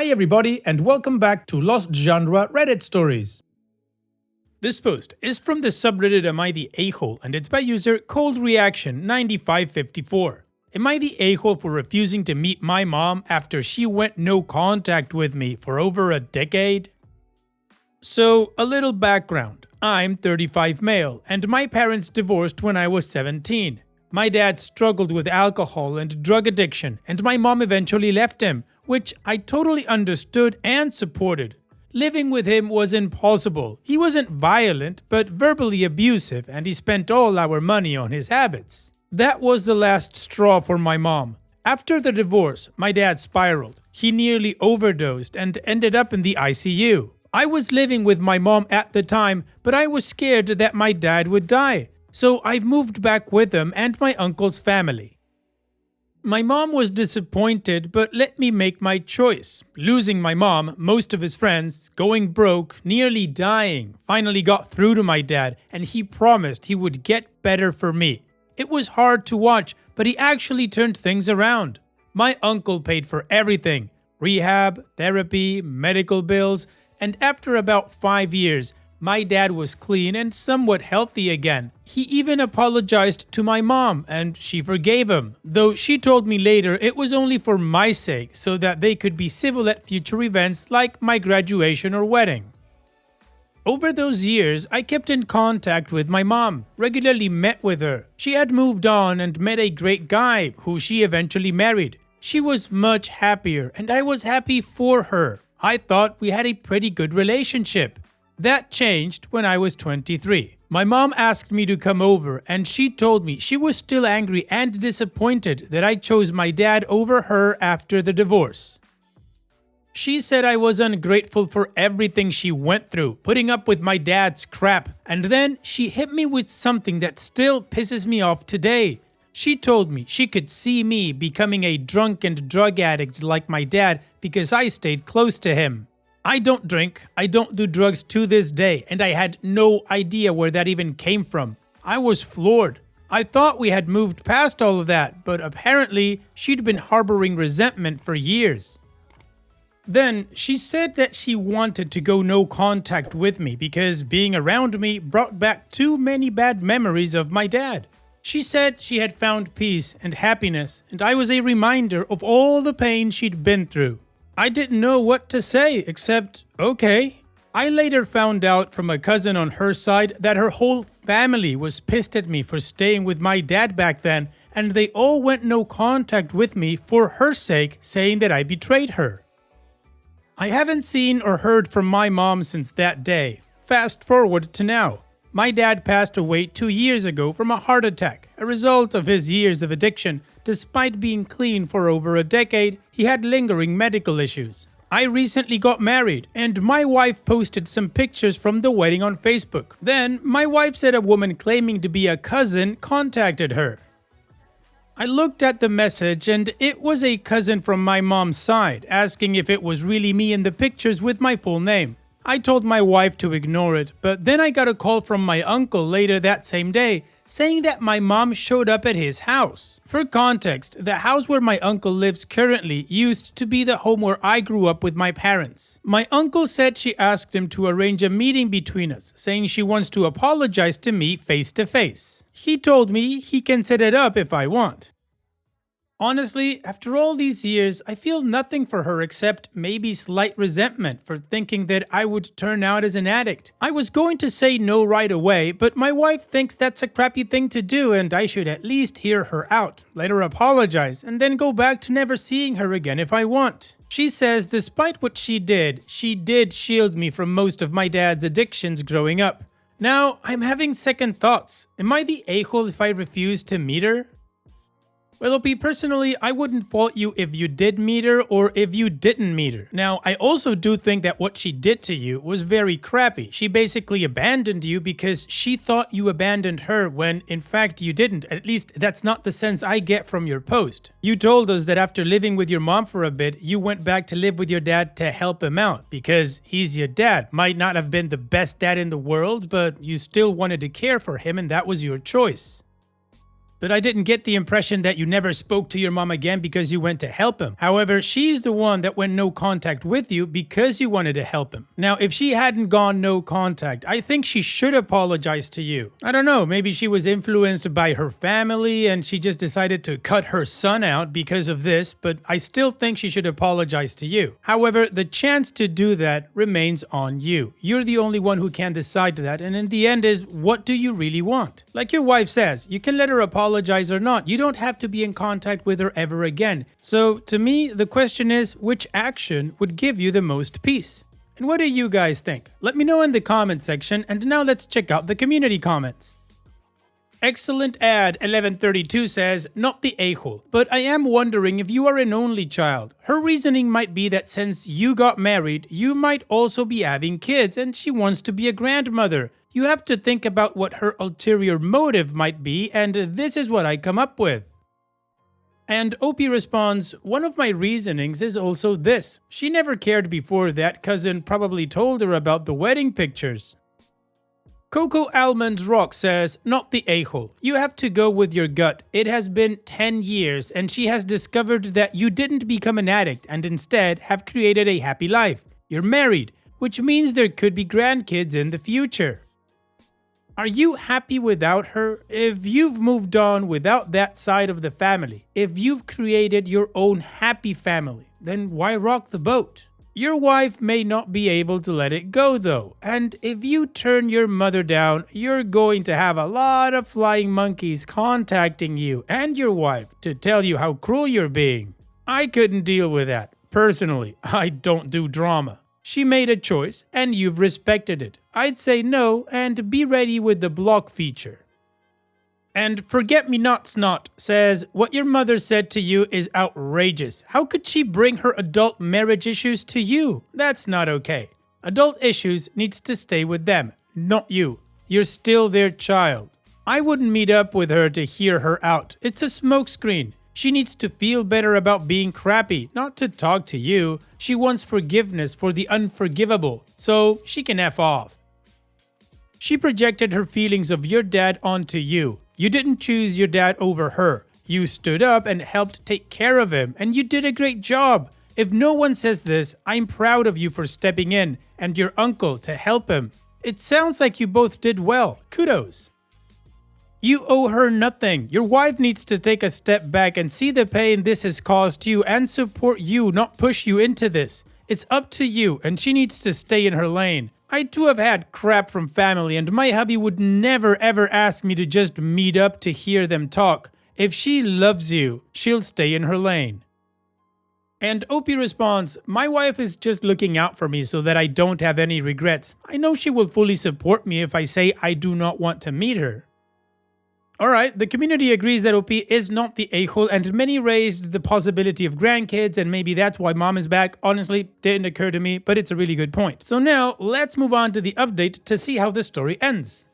Hi everybody and welcome back to Lost Genre Reddit Stories. This post is from the subreddit Am I the A-hole and it's by user ColdReaction9554. Am I the a-hole for refusing to meet my mom after she went no contact with me for over a decade? So, a little background. I'm 35 male and my parents divorced when I was 17. My dad struggled with alcohol and drug addiction and my mom eventually left him, which I totally understood and supported. Living with him was impossible. He wasn't violent, but verbally abusive, and he spent all our money on his habits. That was the last straw for my mom. After the divorce, my dad spiraled. He nearly overdosed and ended up in the ICU. I was living with my mom at the time, but I was scared that my dad would die. So I moved back with him and my uncle's family. My mom was disappointed, but let me make my choice. Losing my mom, most of his friends, going broke, nearly dying, finally got through to my dad, and he promised he would get better for me. It was hard to watch, but he actually turned things around. My uncle paid for everything: rehab, therapy, medical bills, and after about 5 years, my dad was clean and somewhat healthy again. He even apologized to my mom and she forgave him, though she told me later it was only for my sake so that they could be civil at future events like my graduation or wedding. Over those years, I kept in contact with my mom, regularly met with her. She had moved on and met a great guy who she eventually married. She was much happier and I was happy for her. I thought we had a pretty good relationship. That changed when I was 23. My mom asked me to come over and she told me she was still angry and disappointed that I chose my dad over her after the divorce. She said I was ungrateful for everything she went through, putting up with my dad's crap, and then she hit me with something that still pisses me off today. She told me she could see me becoming a drunk and drug addict like my dad because I stayed close to him. I don't drink, I don't do drugs to this day, and I had no idea where that even came from. I was floored. I thought we had moved past all of that, but apparently she'd been harboring resentment for years. Then she said that she wanted to go no contact with me because being around me brought back too many bad memories of my dad. She said she had found peace and happiness, and I was a reminder of all the pain she'd been through. I didn't know what to say except, okay. I later found out from a cousin on her side that her whole family was pissed at me for staying with my dad back then, and they all went no contact with me for her sake, saying that I betrayed her. I haven't seen or heard from my mom since that day. Fast forward to now. My dad passed away 2 years ago from a heart attack, a result of his years of addiction. Despite being clean for over a decade, he had lingering medical issues. I recently got married, and my wife posted some pictures from the wedding on Facebook. Then, my wife said a woman claiming to be a cousin contacted her. I looked at the message and it was a cousin from my mom's side, asking if it was really me in the pictures with my full name. I told my wife to ignore it, but then I got a call from my uncle later that same day saying that my mom showed up at his house. For context, the house where my uncle lives currently used to be the home where I grew up with my parents. My uncle said she asked him to arrange a meeting between us, saying she wants to apologize to me face to face. He told me he can set it up if I want. Honestly, after all these years, I feel nothing for her except maybe slight resentment for thinking that I would turn out as an addict. I was going to say no right away, but my wife thinks that's a crappy thing to do and I should at least hear her out, let her apologize, and then go back to never seeing her again if I want. She says despite what she did shield me from most of my dad's addictions growing up. Now, I'm having second thoughts. Am I the a-hole if I refuse to meet her? Well, OP, personally, I wouldn't fault you if you did meet her or if you didn't meet her. Now, I also do think that what she did to you was very crappy. She basically abandoned you because she thought you abandoned her when, in fact, you didn't. At least, that's not the sense I get from your post. You told us that after living with your mom for a bit, you went back to live with your dad to help him out because he's your dad. Might not have been the best dad in the world, but you still wanted to care for him and that was your choice. But I didn't get the impression that you never spoke to your mom again because you went to help him. However, she's the one that went no contact with you because you wanted to help him. Now, if she hadn't gone no contact, I think she should apologize to you. I don't know, maybe she was influenced by her family and she just decided to cut her son out because of this, but I still think she should apologize to you. However, the chance to do that remains on you. You're the only one who can decide that, and in the end is, what do you really want? Like your wife says, you can let her apologize or not. You don't have to be in contact with her ever again. So to me, the question is, which action would give you the most peace? And what do you guys think? Let me know in the comment section, and now let's check out the community comments. Excellent ad 1132 says, not the a-hole, but I am wondering if you are an only child. Her reasoning might be that since you got married, you might also be having kids and she wants to be a grandmother. You have to think about what her ulterior motive might be, and this is what I come up with. And Opie responds, one of my reasonings is also this. She never cared before that cousin probably told her about the wedding pictures. Coco Almonds Rock says, not the a-hole. You have to go with your gut. It has been 10 years and she has discovered that you didn't become an addict and instead have created a happy life. You're married, which means there could be grandkids in the future. Are you happy without her? If you've moved on without that side of the family, if you've created your own happy family, then why rock the boat? Your wife may not be able to let it go though, and if you turn your mother down, you're going to have a lot of flying monkeys contacting you and your wife to tell you how cruel you're being. I couldn't deal with that. Personally, I don't do drama. She made a choice and you've respected it. I'd say no and be ready with the block feature. And Forget-Me-Not-Snot says, what your mother said to you is outrageous. How could she bring her adult marriage issues to you? That's not okay. Adult issues needs to stay with them, not you. You're still their child. I wouldn't meet up with her to hear her out. It's a smokescreen. She needs to feel better about being crappy, not to talk to you. She wants forgiveness for the unforgivable, so she can F off. She projected her feelings of your dad onto you. You didn't choose your dad over her. You stood up and helped take care of him, and you did a great job. If no one says this, I'm proud of you for stepping in and your uncle to help him. It sounds like you both did well. Kudos. You owe her nothing. Your wife needs to take a step back and see the pain this has caused you and support you, not push you into this. It's up to you, and she needs to stay in her lane. I too have had crap from family, and my hubby would never ever ask me to just meet up to hear them talk. If she loves you, she'll stay in her lane. And Opie responds, my wife is just looking out for me so that I don't have any regrets. I know she will fully support me if I say I do not want to meet her. Alright, the community agrees that OP is not the a-hole, and many raised the possibility of grandkids, and maybe that's why mom is back. Honestly, didn't occur to me, but it's a really good point. So now, let's move on to the update to see how the story ends.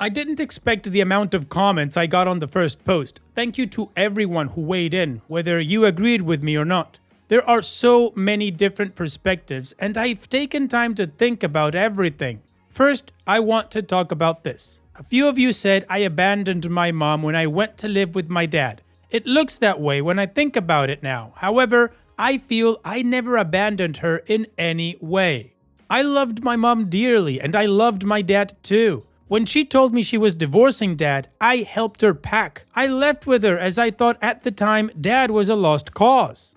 I didn't expect the amount of comments I got on the first post. Thank you to everyone who weighed in, whether you agreed with me or not. There are so many different perspectives, and I've taken time to think about everything. First, I want to talk about this. A few of you said I abandoned my mom when I went to live with my dad. It looks that way when I think about it now. However, I feel I never abandoned her in any way. I loved my mom dearly, and I loved my dad too. When she told me she was divorcing dad, I helped her pack. I left with her as I thought at the time dad was a lost cause.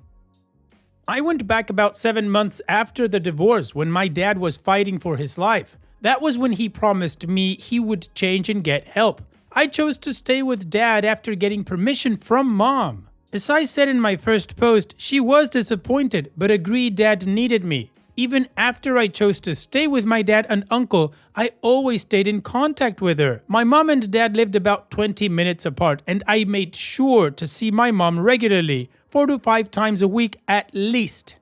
I went back about 7 months after the divorce when my dad was fighting for his life. That was when he promised me he would change and get help. I chose to stay with dad after getting permission from mom. As I said in my first post, she was disappointed but agreed dad needed me. Even after I chose to stay with my dad and uncle, I always stayed in contact with her. My mom and dad lived about 20 minutes apart, and I made sure to see my mom regularly, 4 to 5 times a week at least.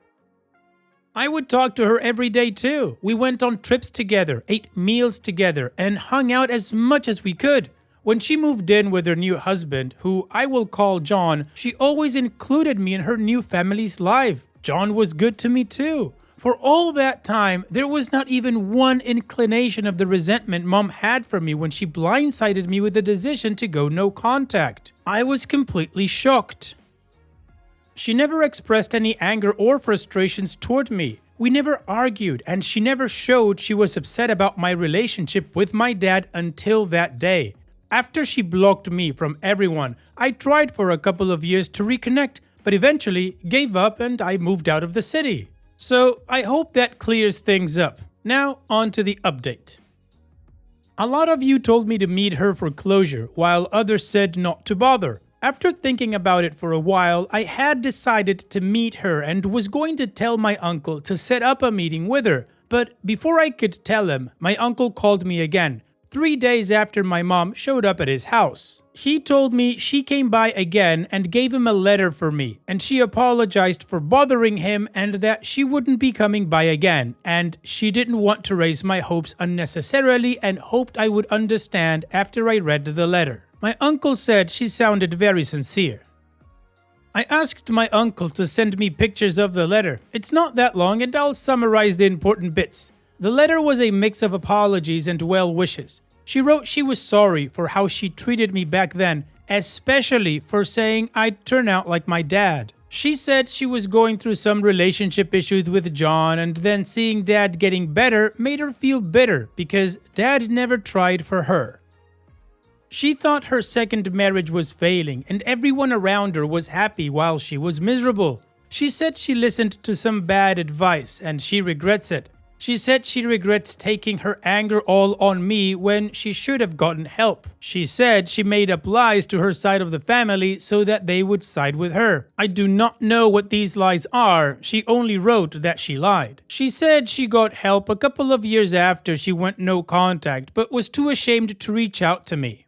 I would talk to her every day too. We went on trips together, ate meals together, and hung out as much as we could. When she moved in with her new husband, who I will call John, she always included me in her new family's life. John was good to me too. For all that time, there was not even one inclination of the resentment Mom had for me when she blindsided me with the decision to go no contact. I was completely shocked. She never expressed any anger or frustrations toward me. We never argued, and she never showed she was upset about my relationship with my dad until that day. After she blocked me from everyone, I tried for a couple of years to reconnect, but eventually gave up and I moved out of the city. So I hope that clears things up. Now on to the update. A lot of you told me to meet her for closure, while others said not to bother. After thinking about it for a while, I had decided to meet her and was going to tell my uncle to set up a meeting with her. But before I could tell him, my uncle called me again, 3 days after my mom showed up at his house. He told me she came by again and gave him a letter for me, and she apologized for bothering him and that she wouldn't be coming by again, and she didn't want to raise my hopes unnecessarily and hoped I would understand after I read the letter. My uncle said she sounded very sincere. I asked my uncle to send me pictures of the letter. It's not that long and I'll summarize the important bits. The letter was a mix of apologies and well wishes. She wrote she was sorry for how she treated me back then, especially for saying I'd turn out like my dad. She said she was going through some relationship issues with John, and then seeing Dad getting better made her feel bitter because Dad never tried for her. She thought her second marriage was failing and everyone around her was happy while she was miserable. She said she listened to some bad advice and she regrets it. She said she regrets taking her anger all on me when she should have gotten help. She said she made up lies to her side of the family so that they would side with her. I do not know what these lies are. She only wrote that she lied. She said she got help a couple of years after she went no contact, but was too ashamed to reach out to me.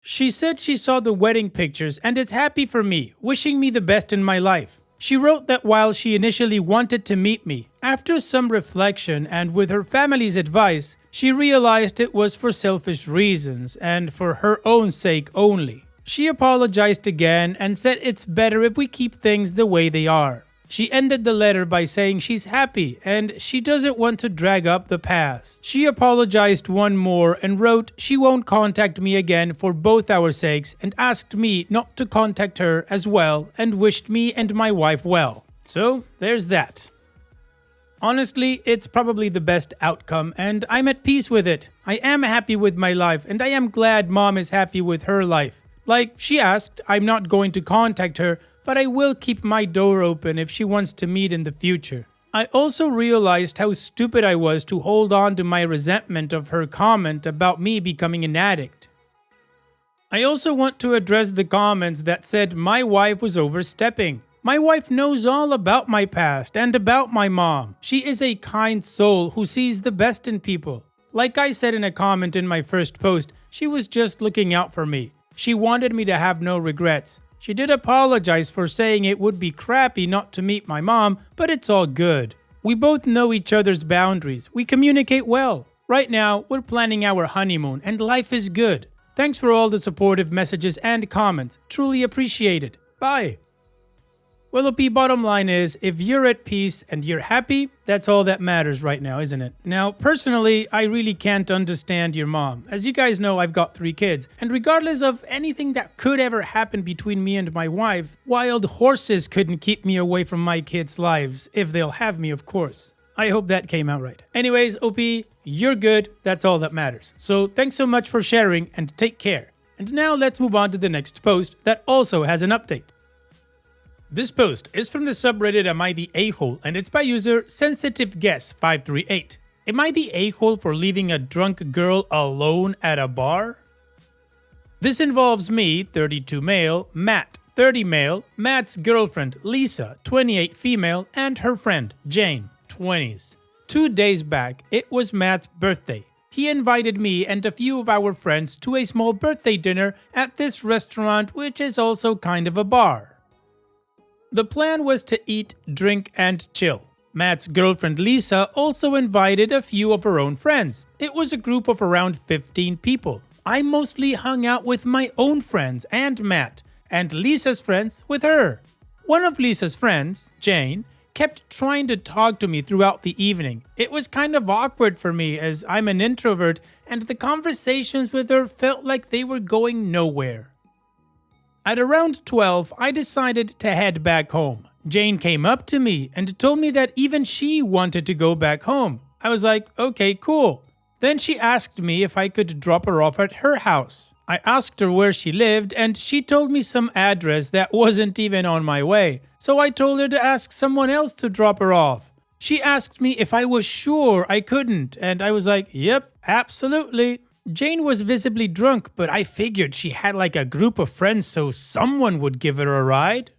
She said she saw the wedding pictures and is happy for me, wishing me the best in my life. She wrote that while she initially wanted to meet me, after some reflection and with her family's advice, she realized it was for selfish reasons and for her own sake only. She apologized again and said it's better if we keep things the way they are. She ended the letter by saying she's happy and she doesn't want to drag up the past. She apologized one more and wrote she won't contact me again for both our sakes and asked me not to contact her as well and wished me and my wife well. So there's that. Honestly, it's probably the best outcome and I'm at peace with it. I am happy with my life and I am glad Mom is happy with her life. Like she asked, I'm not going to contact her, but I will keep my door open if she wants to meet in the future. I also realized how stupid I was to hold on to my resentment of her comment about me becoming an addict. I also want to address the comments that said my wife was overstepping. My wife knows all about my past and about my mom. She is a kind soul who sees the best in people. Like I said in a comment in my first post, she was just looking out for me. She wanted me to have no regrets. She did apologize for saying it would be crappy not to meet my mom, but it's all good. We both know each other's boundaries. We communicate well. Right now, we're planning our honeymoon and life is good. Thanks for all the supportive messages and comments. Truly appreciated. Bye. Well, OP, bottom line is, if you're at peace and you're happy, that's all that matters right now, isn't it? Now, personally, I really can't understand your mom. As you guys know, I've got 3 kids, and regardless of anything that could ever happen between me and my wife, wild horses couldn't keep me away from my kids' lives, if they'll have me, of course. I hope that came out right. Anyways, OP, you're good. That's all that matters. So thanks so much for sharing and take care. And now let's move on to the next post that also has an update. This post is from the subreddit Am I the A-hole and it's by user SensitiveGuess538. Am I the a-hole for leaving a drunk girl alone at a bar? This involves me, 32 male, Matt, 30 male, Matt's girlfriend Lisa, 28 female, and her friend Jane, 20s. 2 days back, it was Matt's birthday. He invited me and a few of our friends to a small birthday dinner at this restaurant, which is also kind of a bar. The plan was to eat, drink, and chill. Matt's girlfriend Lisa also invited a few of her own friends. It was a group of around 15 people. I mostly hung out with my own friends and Matt, and Lisa's friends with her. One of Lisa's friends, Jane, kept trying to talk to me throughout the evening. It was kind of awkward for me as I'm an introvert, and the conversations with her felt like they were going nowhere. At around 12, I decided to head back home. Jane came up to me and told me that even she wanted to go back home. I was like, okay, cool. Then she asked me if I could drop her off at her house. I asked her where she lived and she told me some address that wasn't even on my way. So I told her to ask someone else to drop her off. She asked me if I was sure I couldn't, and I was like, yep, absolutely. Jane was visibly drunk, but I figured she had like a group of friends so someone would give her a ride.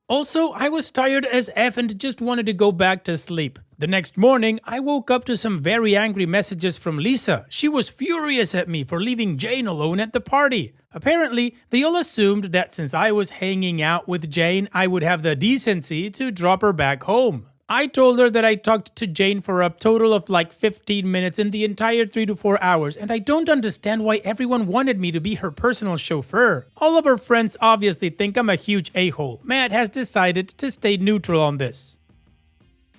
Also, I was tired as F and just wanted to go back to sleep. The next morning, I woke up to some very angry messages from Lisa. She was furious at me for leaving Jane alone at the party. Apparently, they all assumed that since I was hanging out with Jane, I would have the decency to drop her back home. I told her that I talked to Jane for a total of like 15 minutes in the entire 3 to 4 hours, and I don't understand why everyone wanted me to be her personal chauffeur. All of her friends obviously think I'm a huge a-hole. Matt has decided to stay neutral on this.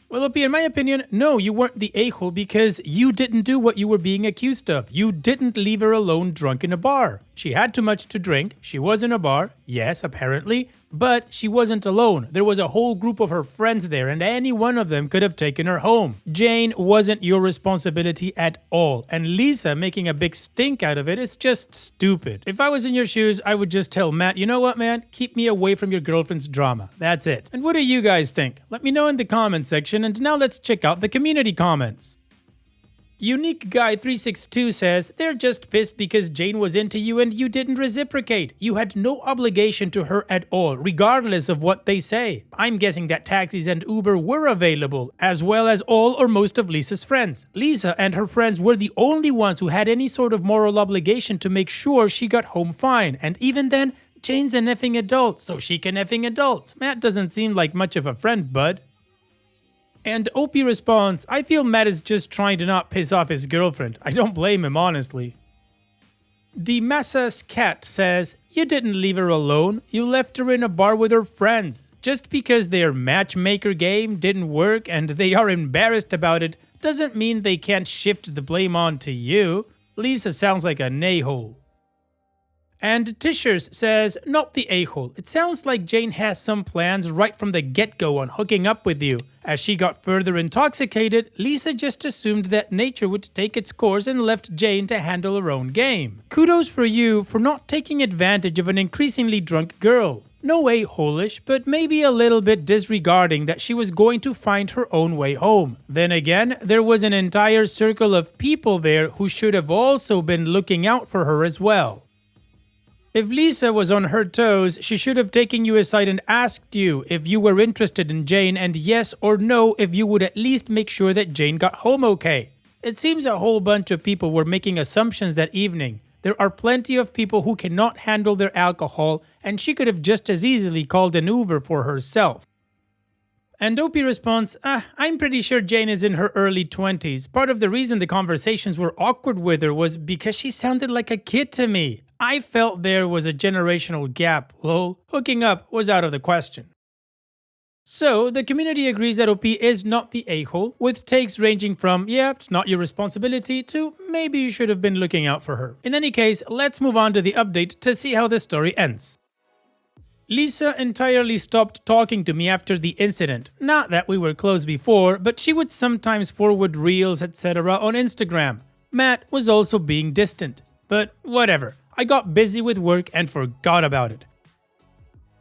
Well, Opie, in my opinion, no, you weren't the a-hole because you didn't do what you were being accused of. You didn't leave her alone drunk in a bar. She had too much to drink. She was in a bar, yes, apparently, but she wasn't alone. There was a whole group of her friends there, and any one of them could have taken her home. Jane wasn't your responsibility at all, and Lisa making a big stink out of it is just stupid. If I was in your shoes, I would just tell Matt, you know what, man? Keep me away from your girlfriend's drama. That's it. And what do you guys think? Let me know in the comment section, and now let's check out the community comments. Unique Guy 362 says, they're just pissed because Jane was into you and you didn't reciprocate. You had no obligation to her at all, regardless of what they say. I'm guessing that taxis and Uber were available, as well as all or most of Lisa's friends. Lisa and her friends were the only ones who had any sort of moral obligation to make sure she got home fine, and even then, Jane's an effing adult, so she can effing adult. Matt doesn't seem like much of a friend, bud. And Opie responds, I feel Matt is just trying to not piss off his girlfriend. I don't blame him, honestly. Demasa's cat says, you didn't leave her alone. You left her in a bar with her friends. Just because their matchmaker game didn't work and they are embarrassed about it doesn't mean they can't shift the blame on to you. Lisa sounds like a a-hole. And Tishers says, not the a-hole. It sounds like Jane has some plans right from the get-go on hooking up with you. As she got further intoxicated, Lisa just assumed that nature would take its course and left Jane to handle her own game. Kudos for you for not taking advantage of an increasingly drunk girl. No a-hole-ish, but maybe a little bit disregarding that she was going to find her own way home. Then again, there was an entire circle of people there who should have also been looking out for her as well. If Lisa was on her toes, she should have taken you aside and asked you if you were interested in Jane, and yes or no if you would at least make sure that Jane got home okay. It seems a whole bunch of people were making assumptions that evening. There are plenty of people who cannot handle their alcohol, and she could have just as easily called an Uber for herself. And Opie responds, I'm pretty sure Jane is in her early 20s. Part of the reason the conversations were awkward with her was because she sounded like a kid to me. I felt there was a generational gap. Lol, hooking up was out of the question. So, the community agrees that OP is not the a-hole, with takes ranging from, yeah, it's not your responsibility, to maybe you should have been looking out for her. In any case, let's move on to the update to see how the story ends. Lisa entirely stopped talking to me after the incident. Not that we were close before, but she would sometimes forward reels, etc. on Instagram. Matt was also being distant. But whatever. I got busy with work and forgot about it.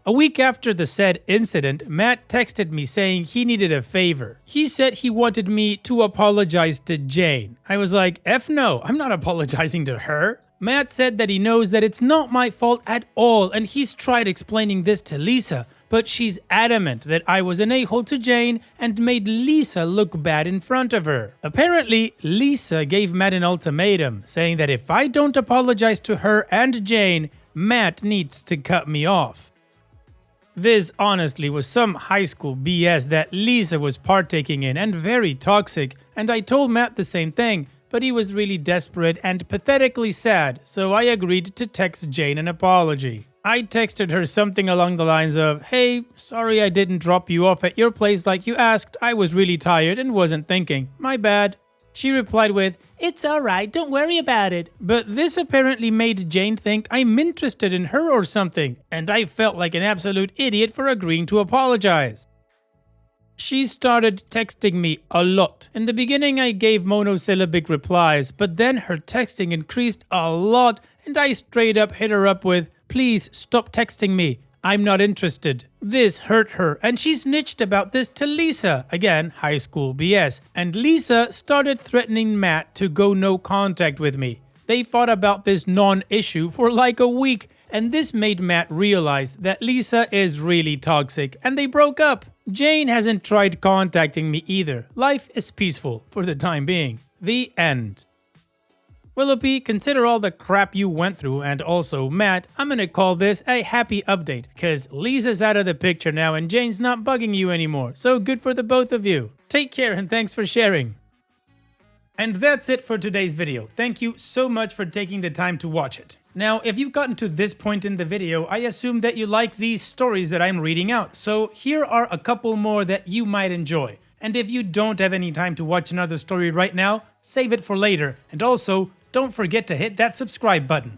A week after the said incident, Matt texted me saying he needed a favor. He said he wanted me to apologize to Jane. I was like, F no, I'm not apologizing to her. Matt said that he knows that it's not my fault at all and he's tried explaining this to Lisa, but she's adamant that I was an a-hole to Jane and made Lisa look bad in front of her. Apparently, Lisa gave Matt an ultimatum, saying that if I don't apologize to her and Jane, Matt needs to cut me off. This honestly was some high school BS that Lisa was partaking in and very toxic, and I told Matt the same thing, but he was really desperate and pathetically sad, so I agreed to text Jane an apology. I texted her something along the lines of, "Hey, sorry I didn't drop you off at your place like you asked. I was really tired and wasn't thinking. My bad." She replied with, "It's alright, don't worry about it." But this apparently made Jane think I'm interested in her or something, and I felt like an absolute idiot for agreeing to apologize. She started texting me a lot. In the beginning, I gave monosyllabic replies, but then her texting increased a lot, and I straight up hit her up with, "Please stop texting me. I'm not interested." This hurt her, and she snitched about this to Lisa, again, high school BS, and Lisa started threatening Matt to go no contact with me. They fought about this non-issue for like a week, and this made Matt realize that Lisa is really toxic, and they broke up. Jane hasn't tried contacting me either. Life is peaceful for the time being. The end. Willoughby, consider all the crap you went through, and also, Matt, I'm gonna call this a happy update, cause Lisa's out of the picture now and Jane's not bugging you anymore, so good for the both of you. Take care and thanks for sharing. And that's it for today's video. Thank you so much for taking the time to watch it. Now, if you've gotten to this point in the video, I assume that you like these stories that I'm reading out, so here are a couple more that you might enjoy. And if you don't have any time to watch another story right now, save it for later, and also, don't forget to hit that subscribe button.